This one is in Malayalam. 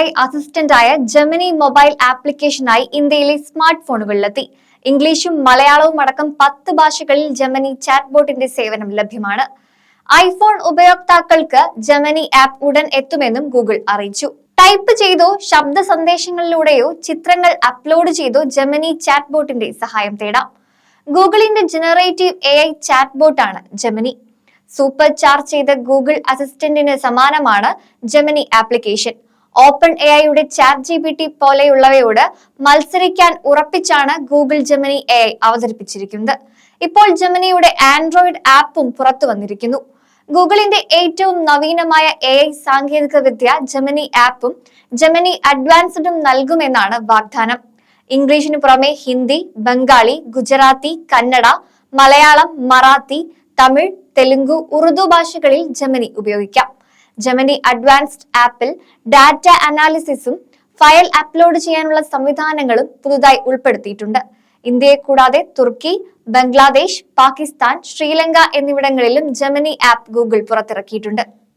AI അസിസ്റ്റന്റായ ജെമിനി മൊബൈൽ ആപ്ലിക്കേഷനായി ഇന്ത്യയിലെ സ്മാർട്ട് ഫോണുകളിലെത്തി. ഇംഗ്ലീഷും മലയാളവും അടക്കം 10 ഭാഷകളിൽ ജെമിനി ചാറ്റ്ബോട്ടിന്റെ സേവനം ലഭ്യമാണ്. ഐഫോൺ ഉപയോക്താക്കൾക്ക് ജെമിനി ആപ്പ് ഉടൻ എത്തുമെന്നും ഗൂഗിൾ അറിയിച്ചു. ടൈപ്പ് ചെയ്തോ ശബ്ദ സന്ദേശങ്ങളിലൂടെയോ ചിത്രങ്ങൾ അപ്ലോഡ് ചെയ്തോ ജെമിനി ചാറ്റ്ബോട്ടിന്റെ സഹായം തേടാം. ഗൂഗിളിന്റെ ജനറേറ്റീവ് AI ചാറ്റ്ബോട്ടാണ് ജെമിനി. സൂപ്പർ ചാർജ് ചെയ്ത ഗൂഗിൾ അസിസ്റ്റന്റിന് സമാനമാണ് ജെമിനി ആപ്ലിക്കേഷൻ. ഓപ്പൺ എഐയുടെ ChatGPT പോലെയുള്ളവയോട് മത്സരിക്കാൻ ഉറപ്പിച്ചാണ് ഗൂഗിൾ ജെമിനി AI അവതരിപ്പിച്ചിരിക്കുന്നത്. ഇപ്പോൾ ജെമിനിയുടെ ആൻഡ്രോയിഡ് ആപ്പും പുറത്തു വന്നിരിക്കുന്നു. ഗൂഗിളിന്റെ ഏറ്റവും നവീനമായ AI സാങ്കേതിക വിദ്യ ജെമിനി ആപ്പും ജെമിനി അഡ്വാൻസ്ഡും നൽകുമെന്നാണ് വാഗ്ദാനം. ഇംഗ്ലീഷിന് പുറമെ ഹിന്ദി, ബംഗാളി, ഗുജറാത്തി, കന്നഡ, മലയാളം, മറാത്തി, തമിഴ്, തെലുങ്കു, ഉറുദു ഭാഷകളിൽ ജെമിനി ഉപയോഗിക്കാം. ജെമിനി അഡ്വാൻസ്ഡ് ആപ്പിൽ ഡാറ്റ അനാലിസിസും ഫയൽ അപ്ലോഡ് ചെയ്യാനുള്ള സംവിധാനങ്ങളും പുതുതായി ഉൾപ്പെടുത്തിയിട്ടുണ്ട്. ഇന്ത്യയെ കൂടാതെ തുർക്കി, ബംഗ്ലാദേശ്, പാകിസ്ഥാൻ, ശ്രീലങ്ക എന്നിവിടങ്ങളിലും ജെമിനി ആപ്പ് ഗൂഗിൾ പുറത്തിറക്കിയിട്ടുണ്ട്.